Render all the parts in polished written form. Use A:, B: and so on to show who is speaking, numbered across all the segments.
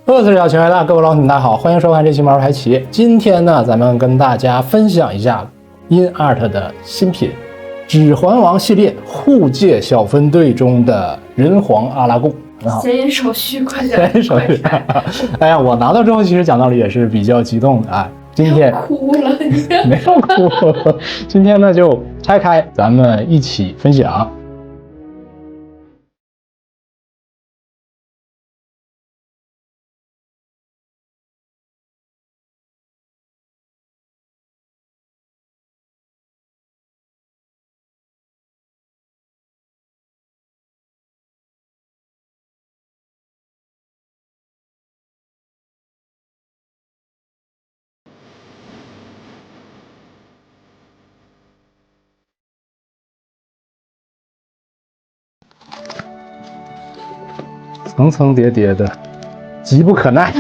A: 我是小全大，各位老铁大家好，欢迎收看这期毛牌企业。今天呢，咱们跟大家分享一下 InArt 的新品《指环王》系列护戒小分队中的人皇阿拉贡。
B: 先引手续，快点！
A: 先引手续。哎呀，我拿到之后，其实讲道理也是比较激动的啊。今天
B: 哭了，你
A: 没有哭。今天呢，就拆开，咱们一起分享。层层叠叠的，急不可耐。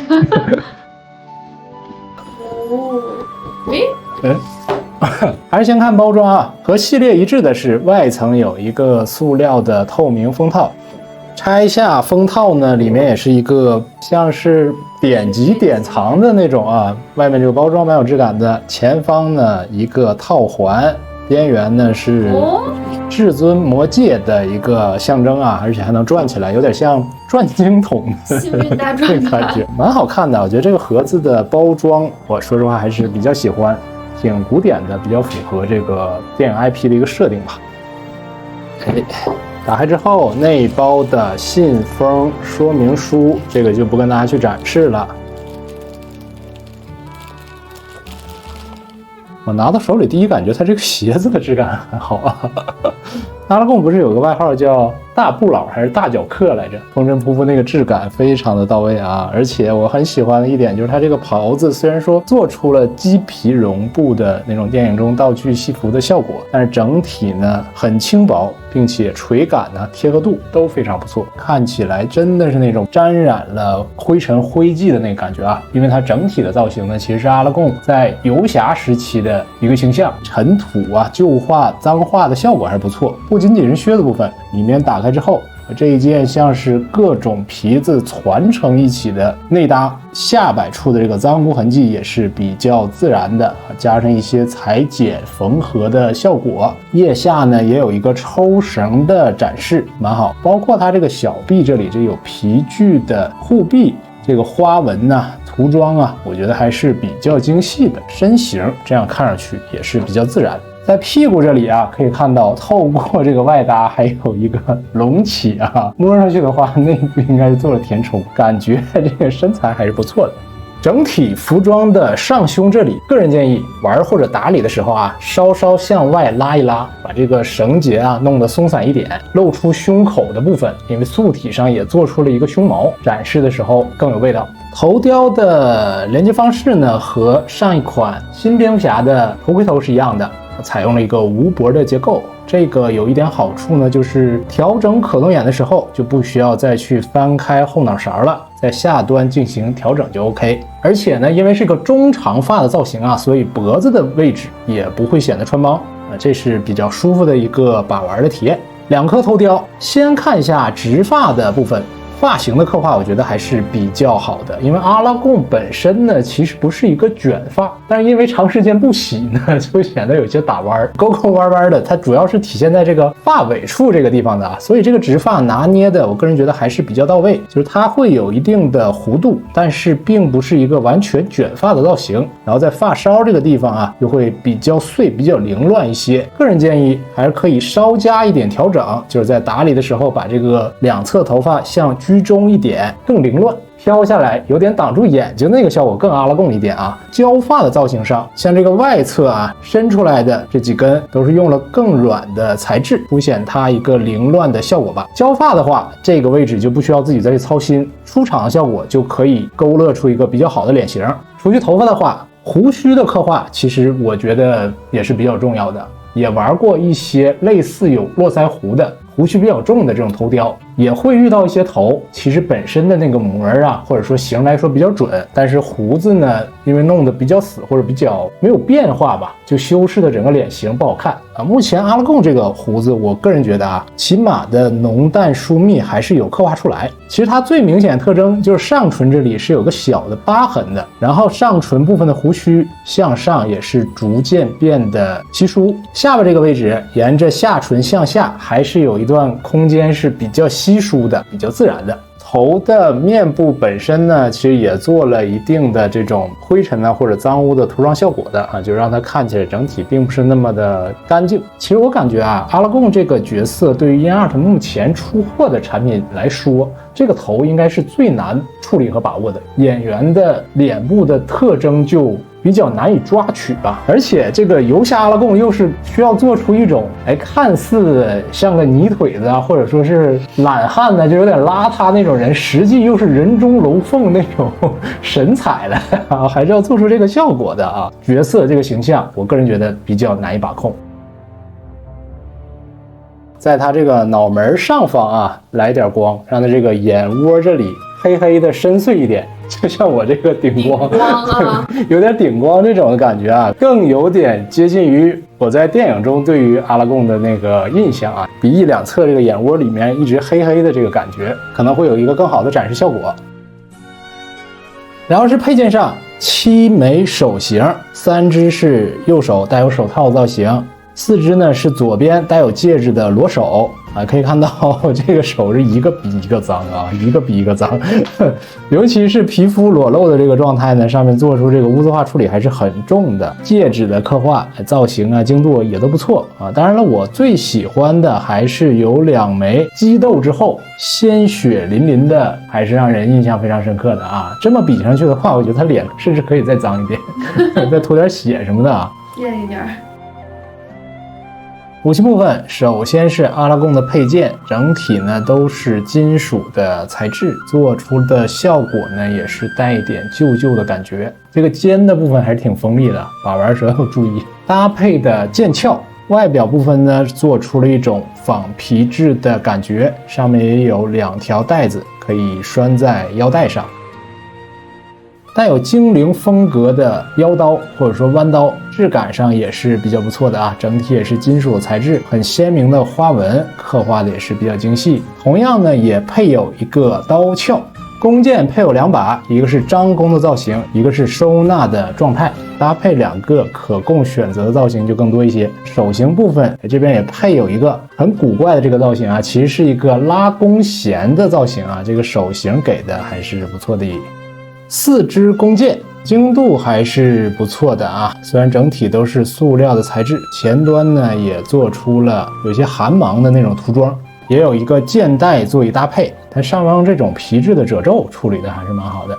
A: 还是先看包装啊。和系列一致的是，外层有一个塑料的透明封套，拆下封套呢，里面也是一个像是典籍典藏的那种啊。外面这个包装蛮有质感的，前方呢一个套环，边缘呢是至尊魔戒的一个象征啊，而且还能转起来，有点像转经筒的
B: 幸运大转盘，
A: 感觉蛮好看的。我觉得这个盒子的包装，我说实话还是比较喜欢，挺古典的，比较符合这个电影 IP 的一个设定吧。打开之后，内包的信封说明书，这个就不跟大家去展示了。我拿到手里，第一感觉它这个鞋子的质感很好啊。阿拉贡不是有个外号叫大布老还是大脚客来着？风尘仆仆那个质感非常的到位啊！而且我很喜欢的一点就是它这个袍子，虽然说做出了鸡皮绒布的那种电影中道具西服的效果，但是整体呢很轻薄，并且垂感呢贴合度都非常不错，看起来真的是那种沾染了灰尘灰迹的那个感觉啊！因为它整体的造型呢，其实是阿拉贡在游侠时期的一个形象，尘土啊、旧化、脏化的效果还是不错。不仅仅是靴子部分，里面打开之后，这一件像是各种皮子攒成一起的内搭，下摆处的这个脏污痕迹也是比较自然的，加上一些裁剪缝合的效果。腋下呢也有一个抽绳的展示，蛮好。包括它这个小臂这里，这有皮具的护臂，这个花纹呢、涂装啊，我觉得还是比较精细的。身形这样看上去也是比较自然。在屁股这里啊，可以看到透过这个外搭还有一个隆起啊，摸上去的话，内部应该是做了填充，感觉这个身材还是不错的。整体服装的上胸这里，个人建议玩或者打理的时候啊，稍稍向外拉一拉，把这个绳结啊弄得松散一点，露出胸口的部分，因为素体上也做出了一个胸毛，展示的时候更有味道。头雕的连接方式呢，和上一款新蝙蝠侠的头盔头是一样的。采用了一个无脖的结构，这个有一点好处呢，就是调整可动眼的时候就不需要再去翻开后脑勺了，在下端进行调整就 OK。而且呢，因为是个中长发的造型啊，所以脖子的位置也不会显得穿帮这是比较舒服的一个把玩的体验。两颗头雕，先看一下直发的部分。发型的刻画我觉得还是比较好的，因为阿拉贡本身呢其实不是一个卷发，但是因为长时间不洗呢，就显得有些打弯勾勾弯弯的，它主要是体现在这个发尾处这个地方的啊，所以这个直发拿捏的我个人觉得还是比较到位，就是它会有一定的弧度，但是并不是一个完全卷发的造型，然后在发梢这个地方啊就会比较碎比较凌乱一些，个人建议还是可以稍加一点调整，就是在打理的时候把这个两侧头发向居中一点，更凌乱，飘下来有点挡住眼睛那个效果更阿拉贡一点啊。胶发的造型上，像这个外侧啊伸出来的这几根都是用了更软的材质，凸显它一个凌乱的效果吧。胶发的话，这个位置就不需要自己再去操心，出场的效果就可以勾勒出一个比较好的脸型。除去头发的话，胡须的刻画其实我觉得也是比较重要的，也玩过一些类似有络腮胡的胡须比较重的这种头雕，也会遇到一些头，其实本身的那个模啊，或者说形来说比较准，但是胡子呢，因为弄得比较死或者比较没有变化吧，就修饰的整个脸型不好看啊。目前阿拉贡这个胡子，我个人觉得啊，起码的浓淡疏密还是有刻画出来。其实它最明显的特征就是上唇这里是有个小的疤痕的，然后上唇部分的胡须向上也是逐渐变得稀疏，下巴这个位置沿着下唇向下还是有一段空间是比较稀疏的，比较自然的。头的面部本身呢，其实也做了一定的这种灰尘啊或者脏污的涂装效果的啊，就让它看起来整体并不是那么的干净。其实我感觉啊，阿拉贡这个角色对于 InArt 目前出货的产品来说，这个头应该是最难处理和把握的。演员的脸部的特征就比较难以抓取吧，而且这个游侠阿拉贡又是需要做出一种看似像个泥腿子啊，或者说是懒汉呢，就有点邋遢那种人，实际又是人中龙凤那种神采的啊，还是要做出这个效果的啊。角色这个形象，我个人觉得比较难以把控。在他这个脑门上方啊，来点光，让他这个眼窝这里黑黑的深邃一点，就像我这个顶光
B: 啊
A: 有点顶光这种的感觉啊，更有点接近于我在电影中对于阿拉贡的那个印象啊，鼻翼两侧这个眼窝里面一直黑黑的这个感觉，可能会有一个更好的展示效果。然后是配件上7枚手型，3只是右手带有手套造型，4只呢是左边带有戒指的裸手啊，可以看到这个手是一个比一个脏啊，一个比一个脏，尤其是皮肤裸露的这个状态呢，上面做出这个污渍化处理还是很重的。戒指的刻画、造型啊、精度也都不错啊。当然了，我最喜欢的还是有2枚激斗之后鲜血淋淋的，还是让人印象非常深刻的啊。这么比上去的话，我觉得他脸甚至可以再脏一点，再涂点血什么的啊，
B: 艳一点。
A: 武器部分首先是阿拉贡的配件，整体呢都是金属的材质，做出的效果呢也是带一点旧旧的感觉。这个尖的部分还是挺锋利的，把玩时候要注意。搭配的剑鞘外表部分呢做出了一种仿皮质的感觉，上面也有2条带子可以拴在腰带上。带有精灵风格的腰刀或者说弯刀，质感上也是比较不错的啊，整体也是金属材质，很鲜明的花纹，刻画的也是比较精细。同样呢，也配有一个刀鞘。弓箭配有2把，一个是张弓的造型，一个是收纳的状态，搭配2个可供选择的造型就更多一些。手型部分这边也配有一个很古怪的这个造型啊，其实是一个拉弓弦的造型啊，这个手型给的还是不错的。4支弓箭精度还是不错的啊，虽然整体都是塑料的材质，前端呢也做出了有些寒芒的那种涂装，也有一个箭带做一搭配，它上方这种皮质的褶皱处理的还是蛮好的。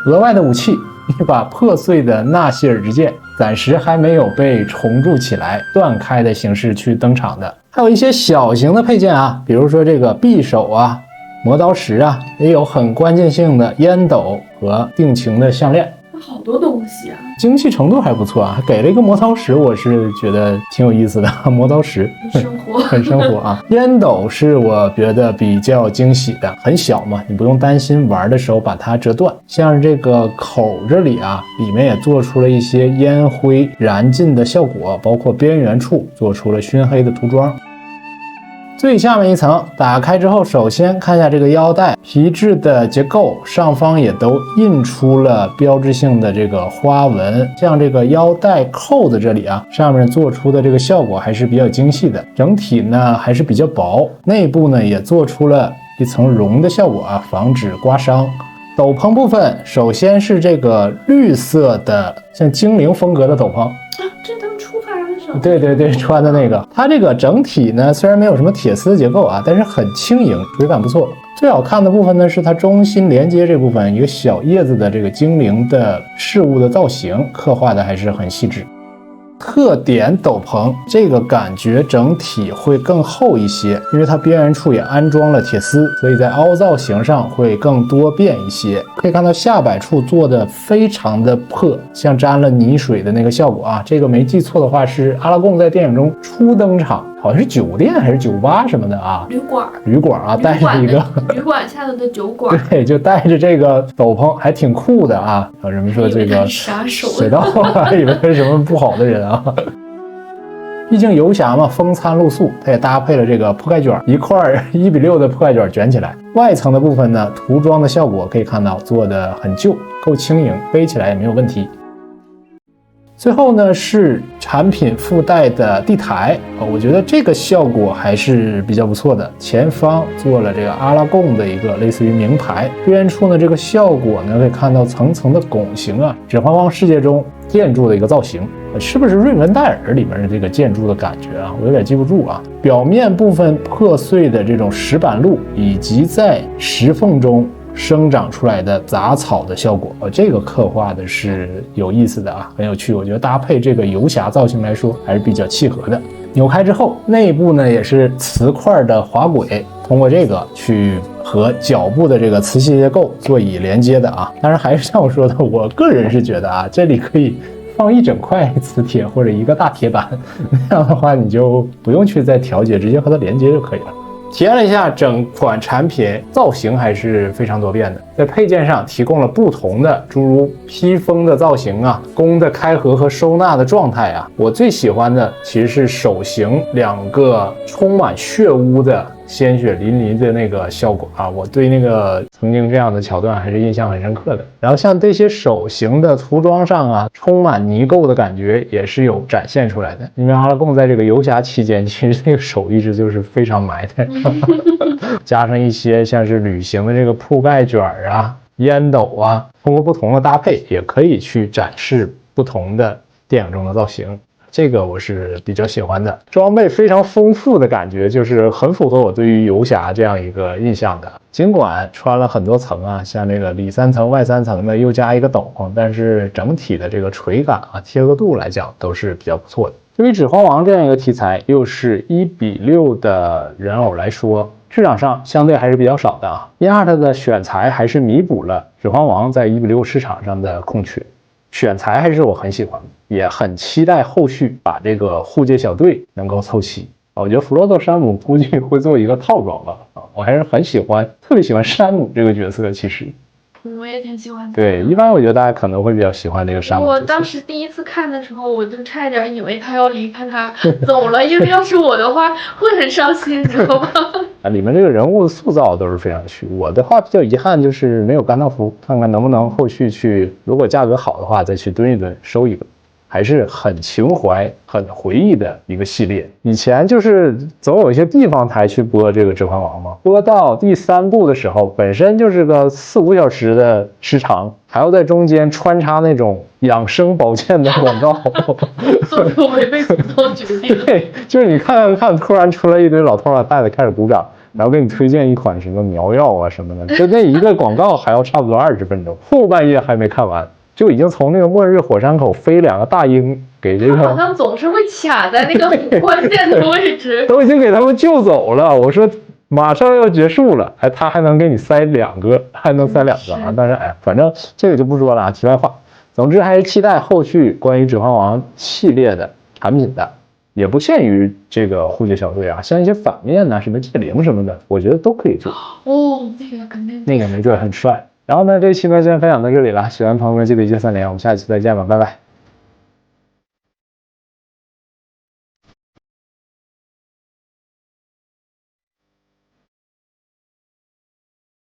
A: 额外的武器，一把破碎的纳希尔之剑，暂时还没有被重铸起来，断开的形式去登场的。还有一些小型的配件啊，比如说这个匕首啊、磨刀石啊，也有很关键性的烟斗和定情的项链，
B: 好多东西啊，
A: 精细程度还不错啊，还给了一个磨刀石，我是觉得挺有意思的。磨刀石
B: 很生活，
A: 很生活啊。烟斗是我觉得比较惊喜的，很小嘛，你不用担心玩的时候把它折断。像是这个口这里啊，里面也做出了一些烟灰燃尽的效果，包括边缘处做出了熏黑的涂装。最下面一层打开之后，首先看一下这个腰带皮质的结构，上方也都印出了标志性的这个花纹，像这个腰带扣子这里啊，上面做出的这个效果还是比较精细的，整体呢还是比较薄，内部呢也做出了一层绒的效果啊，防止刮伤。斗篷部分首先是这个绿色的像精灵风格的斗篷，
B: 这当出发的时候，
A: 对，穿的那个，它这个整体呢虽然没有什么铁丝结构啊，但是很轻盈，质感不错。最好看的部分呢是它中心连接这部分一个小叶子的这个精灵的事物的造型，刻画的还是很细致。特点斗篷这个感觉整体会更厚一些，因为它边缘处也安装了铁丝，所以在凹造型上会更多变一些。可以看到下摆处做的非常的破，像沾了泥水的那个效果啊。这个没记错的话是阿拉贡在电影中初登场，好像是酒店还是酒吧什么的啊，旅馆啊，带着一个
B: 旅馆下头的酒馆，
A: 对，就带着这个斗篷，还挺酷的啊。有人们说这个
B: 杀手
A: 水稻啊，以为是什么不好的人啊。毕竟游侠嘛，风餐露宿，它也搭配了这个铺盖卷，一块1:6的铺盖卷卷起来。外层的部分呢，涂装的效果可以看到做的很旧，够轻盈，背起来也没有问题。最后呢是产品附带的地台我觉得这个效果还是比较不错的。前方做了这个阿拉贡的一个类似于名牌，边缘处呢这个效果呢可以看到层层的拱形啊，指环王世界中建筑的一个造型，是不是瑞文戴尔里面的这个建筑的感觉啊？我有点记不住啊。表面部分破碎的这种石板路，以及在石缝中生长出来的杂草的效果，这个刻画的是有意思的啊，很有趣。我觉得搭配这个游侠造型来说还是比较契合的。扭开之后，内部呢也是磁块的滑轨，通过这个去和脚部的这个磁吸结构座椅连接的啊。当然还是像我说的，我个人是觉得啊，这里可以放一整块磁铁或者一个大铁板，那样的话你就不用去再调节，直接和它连接就可以了。体验了一下整款产品，造型还是非常多变的。在配件上提供了不同的诸如披风的造型啊，弓的开合和收纳的状态啊。我最喜欢的其实是手型2个充满血污的鲜血淋漓的那个效果啊，我对那个曾经这样的桥段还是印象很深刻的。然后像这些手型的涂装上啊，充满泥垢的感觉也是有展现出来的。因为阿拉贡在这个游侠期间，其实那个手一直就是非常埋汰，加上一些像是旅行的这个铺盖卷啊、烟斗啊，通过不同的搭配，也可以去展示不同的电影中的造型。这个我是比较喜欢的，装备非常丰富的感觉，就是很符合我对于游侠这样一个印象的。尽管穿了很多层啊，像这个里3层外3层的，又加一个斗篷，但是整体的这个垂感啊、贴合度来讲都是比较不错的。对于指环王这样一个题材，又是1:6的人偶来说，市场上相对还是比较少的啊。Art 的选材还是弥补了指环王在1:6市场上的空缺。选材还是我很喜欢，也很期待后续把这个护戒小队能够凑齐。我觉得弗罗多山姆估计会做一个套装吧，我还是很喜欢，特别喜欢山姆这个角色。其实
B: 我也挺喜欢的。
A: 对，一般我觉得大家可能会比较喜欢这个山姆。
B: 我当时第一次看的时候，我就差一点以为他要离开他走了，因为要是我的话会很伤心，你知道吗？
A: 里面这个人物的塑造都是非常虚。我的话比较遗憾就是没有甘道夫，看看能不能后续去，如果价格好的话再去蹲一蹲收一个。还是很情怀、很回忆的一个系列。以前就是总有一些地方台去播这个《指环王》嘛，播到第3部的时候，本身就是个4-5小时的时长，还要在中间穿插那种养生保健的广告，
B: 做出违背祖宗决定。
A: 对，就是你看，突然出来一堆老头老太太开始鼓掌，然后给你推荐一款什么苗药啊什么的，就那一个广告还要差不多20分钟，后半夜还没看完。就已经从那个末日火山口飞2个大鹰给这个，
B: 好像总是会卡在那个很关键的位置，
A: 都已经给他们救走了。我说马上要结束了，他还能给你塞2个，还能塞2个啊！但是反正这个就不说了啊，题外话。总之还是期待后续关于指环王系列的产品的，也不限于这个护戒小队啊，像一些反面啊，什么戒灵什么的，我觉得都可以做。
B: 哦，那个肯定，
A: 那个没准很帅。然后呢，这期呢先分享到这里了，喜欢朋友们记得1键3连，我们下期再见吧，拜拜。